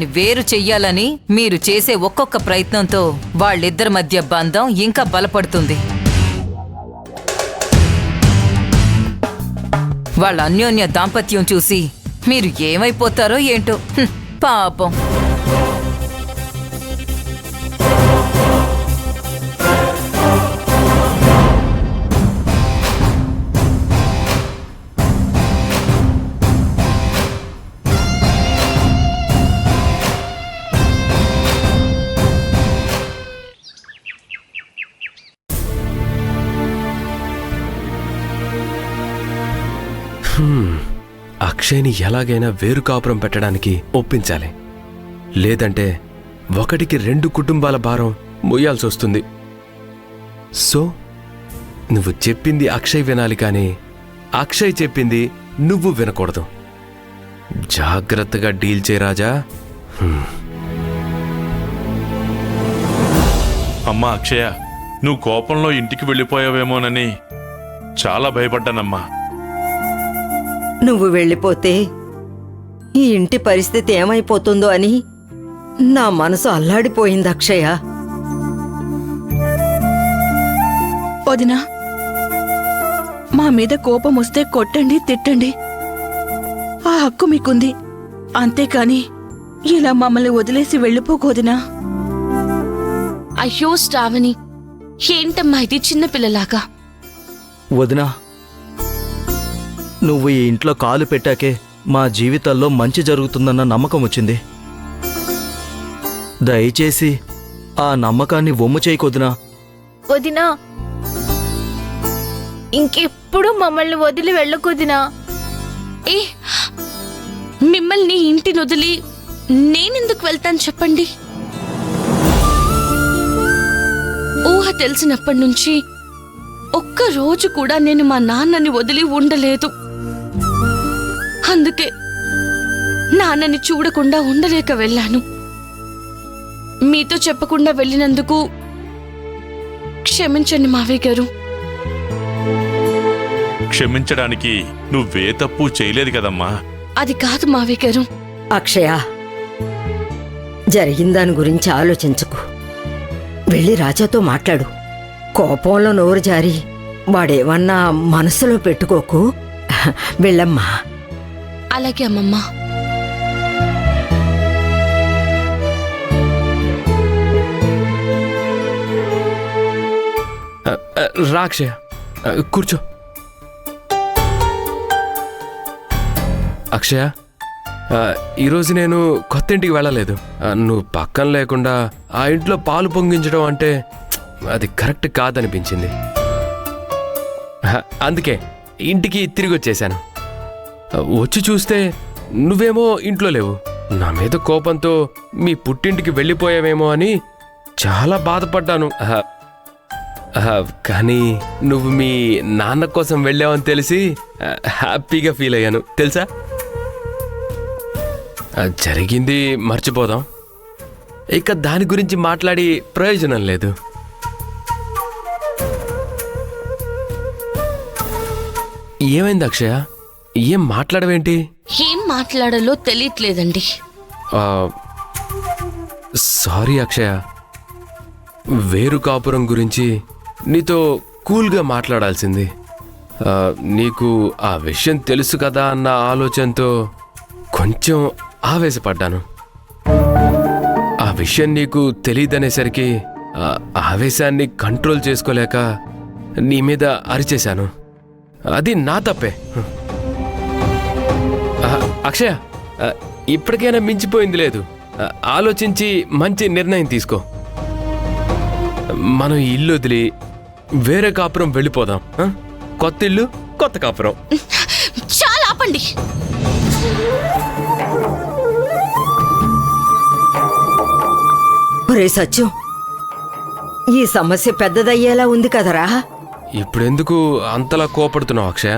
వాళ్ళని వేరు చెయ్యాలని మీరు చేసే ఒక్కొక్క ప్రయత్నంతో వాళ్ళిద్దరి మధ్య బంధం ఇంకా బలపడుతుంది. వాళ్ళ అన్యోన్య దాంపత్యం చూసి మీరు ఏమైపోతారో ఏంటో. పాపం. అక్షయ్ని ఎలాగైనా వేరు కాపురం పెట్టడానికి ఒప్పించాలి. లేదంటే ఒకటికి 2 కుటుంబాల భారం మొయ్యాల్సొస్తుంది. సో నువ్వు చెప్పింది అక్షయ్ వినాలి, కానీ అక్షయ్ చెప్పింది నువ్వు వినకూడదు. జాగ్రత్తగా డీల్ చేయ రాజా. అమ్మా అక్షయ, నువ్వు కోపంలో ఇంటికి వెళ్ళిపోయావేమోనని చాలా భయపడ్డానమ్మా. నువ్వు వెళ్ళిపోతే ఈ ఇంటి పరిస్థితి ఏమైపోతుందో అని నా మనసు అల్లాడిపోయింది అక్షయ. వదినా, మా మీద కోపం వస్తే కొట్టండి, తిట్టండి, ఆ హక్కు మీకుంది. అంతేకాని ఇలా మమ్మల్ని వదిలేసి వెళ్ళిపోకోదినా. అయ్యో శ్రావణి, ఏంటమ్మా ఇది చిన్నపిల్లలాగా? వదినా, నువ్వు ఈ ఇంట్లో కాలు పెట్టాకే మా జీవితాల్లో మంచి జరుగుతుందన్న నమ్మకం వచ్చింది. దయచేసి ఆ నమ్మకాన్ని వమ్ము చేయకొదినా. వదినా, ఇంకెప్పుడు మమ్మల్ని వదిలి వెళ్ళకొదినా. ఏ, మిమ్మల్ని ఇంటిని వదిలి నేనెందుకు వెళ్తాను చెప్పండి? ఊహ తెలిసినప్పటి నుంచి ఒక్క రోజు కూడా నేను మా నాన్నని వదిలి ఉండలేదు. అందుకే నాన్నని చూడకుండా ఉండలేక వెళ్ళాను. మీతో చెప్పకుండా వెళ్ళినందుకు క్షమించండి మావయ్య గారు. క్షమించడానికి నువ్వే తప్పు చేయలేదు కదమ్మా. అది కాదు మావయ్య గారు. అక్షయ, జరిగిన దాని గురించి ఆలోచించకు. వెళ్ళి రాజాతో మాట్లాడు. కోపంలో నోరు జారి వాడేమన్నా మనసులో పెట్టుకోకు. వెళ్ళమ్మా. అలాగే అమ్మమ్మ. రా అక్షయ, కూర్చో. అక్షయ, ఈరోజు నేను కొత్త ఇంటికి వెళ్ళలేదు. నువ్వు పక్కన లేకుండా ఆ ఇంట్లో పాలు పొంగించడం అంటే అది కరెక్ట్ కాదనిపించింది. అందుకే ఇంటికి తిరిగి వచ్చేశాను. వచ్చి చూస్తే నువ్వేమో ఇంట్లో లేవు. నా మీద కోపంతో మీ పుట్టింటికి వెళ్ళిపోయావేమో అని చాలా బాధపడ్డాను. కానీ నువ్వు మీ నాన్న కోసం వెళ్ళావని తెలిసి హ్యాపీగా ఫీల్ అయ్యాను తెలుసా. జరిగింది మర్చిపోదాం. ఇక దాని గురించి మాట్లాడి ప్రయోజనం లేదు. ఏమైంది అక్షయ? ఏం మాట్లాడవేంటి? ఏం మాట్లాడాలో తెలియట్లేదండి. సారీ అక్షయ, వేరు కాపురం గురించి నీతో కూల్గా మాట్లాడాల్సింది. నీకు ఆ విషయం తెలుసు కదా అన్న ఆలోచనతో కొంచెం ఆవేశపడ్డాను. ఆ విషయం నీకు తెలియదనేసరికి ఆవేశాన్ని కంట్రోల్ చేసుకోలేక నీ మీద అరిచేశాను. అది నా తప్పే. అక్షయ, ఇప్పటికైనా మించిపోయింది లేదు. ఆలోచించి మంచి నిర్ణయం తీసుకో. మనం ఇల్లు వదిలి వేరే కాపురం వెళ్ళిపోదాం. కొత్త ఇల్లు, కొత్త కాపురం. చాలా ఆపండి. ఒరే సత్యం, ఈ సమస్య పెద్దదయ్యేలా ఉంది కదరా. ఇప్పుడెందుకు అంతలా కోపడుతున్నావు అక్షయ?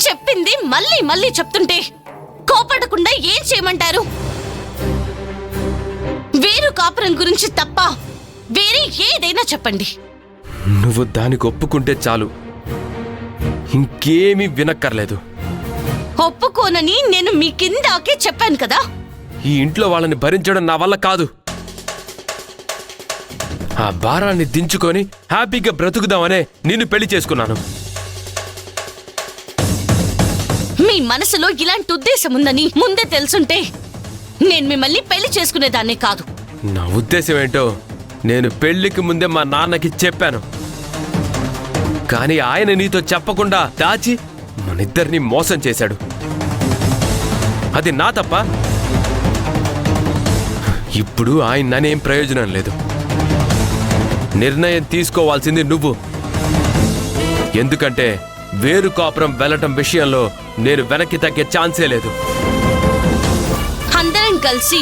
చెప్పింది మళ్ళీ మళ్ళీ చెప్తుంటే కోపడకుండా ఏం చేయమంటారు? వేరు కాపురం గురించి తప్ప వేరే ఏదైనా చెప్పండి. నువ్వు దానికి ఒప్పుకుంటే చాలు, ఇంకేమీ వినక్కర్లేదు. ఒప్పుకోనని నేను మీ కిందాకే చెప్పాను కదా. ఈ ఇంట్లో వాళ్ళని భరించడం నా వల్ల కాదు. ఆ భారాన్ని దించుకొని హ్యాపీగా బ్రతుకుదామనే నిన్ను పెళ్లి చేసుకున్నాను. మీ మనసులో ఇలాంటి ఉద్దేశం ఉందని ముందే తెలుసుంటే నేను మిమ్మల్ని పెళ్లి చేసుకునేదాన్నే కాదు. నా ఉద్దేశం ఏంటో నేను పెళ్లికి ముందే మా నాన్నకి చెప్పాను. కానీ ఆయన నీతో చెప్పకుండా దాచి మనిద్దరిని మోసం చేశాడు. అది నా తప్ప. ఇప్పుడు ఆయననేం ప్రయోజనం లేదు. నిర్ణయం తీసుకోవాల్సింది నువ్వు. ఎందుకంటే వేరు కాపురం వెళ్ళటం విషయంలో నేను వెనక్కి తగ్గే ఛాన్సే లేదు. అందరం కలిసి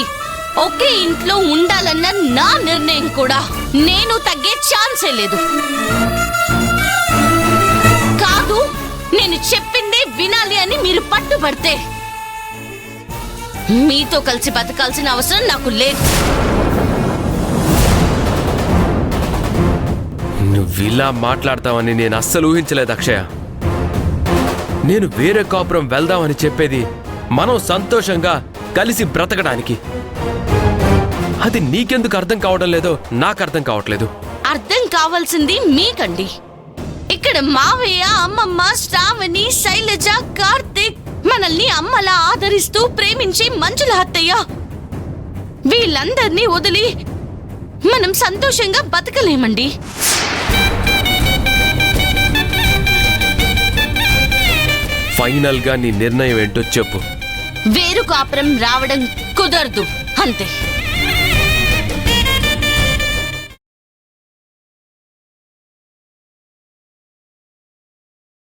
ఒకే ఇంట్లో ఉండాలన్న నా నిర్ణయం కూడా నేను తగ్గే ఛాన్సే లేదు. కాదు, నేను చెప్పిందే వినాలి అని మీరు పట్టుబడితే మీతో కలిసి బతకాల్సిన అవసరం నాకు లేదు. నువ్విలా మాట్లాడతావని నేను అస్సలు ఊహించలేదు అక్షయ. నేను వేరే కాపురం వెళ్దామని చెప్పేది మనం సంతోషంగా కలిసి బ్రతకడానికి. అది నీకెందుకు అర్థం కావడం లేదో నాకు అర్థం కావట్లేదు. అర్థం కావాల్సింది మీకండి. ఇక్కడ మావయ్య, అమ్మమ్మ, శ్రావణి, శైలజ, కార్తీక్, మనల్ని అమ్మలా ఆదరిస్తూ ప్రేమించే మంజుల అత్తయ్య, వీళ్ళందర్నీ వదిలి మనం సంతోషంగా బతకలేమండి. ఫైనల్ గా నీ నిర్ణయం ఏంటో చెప్పు. వేరు కాపురం రావడం కుదరదు, అంతే.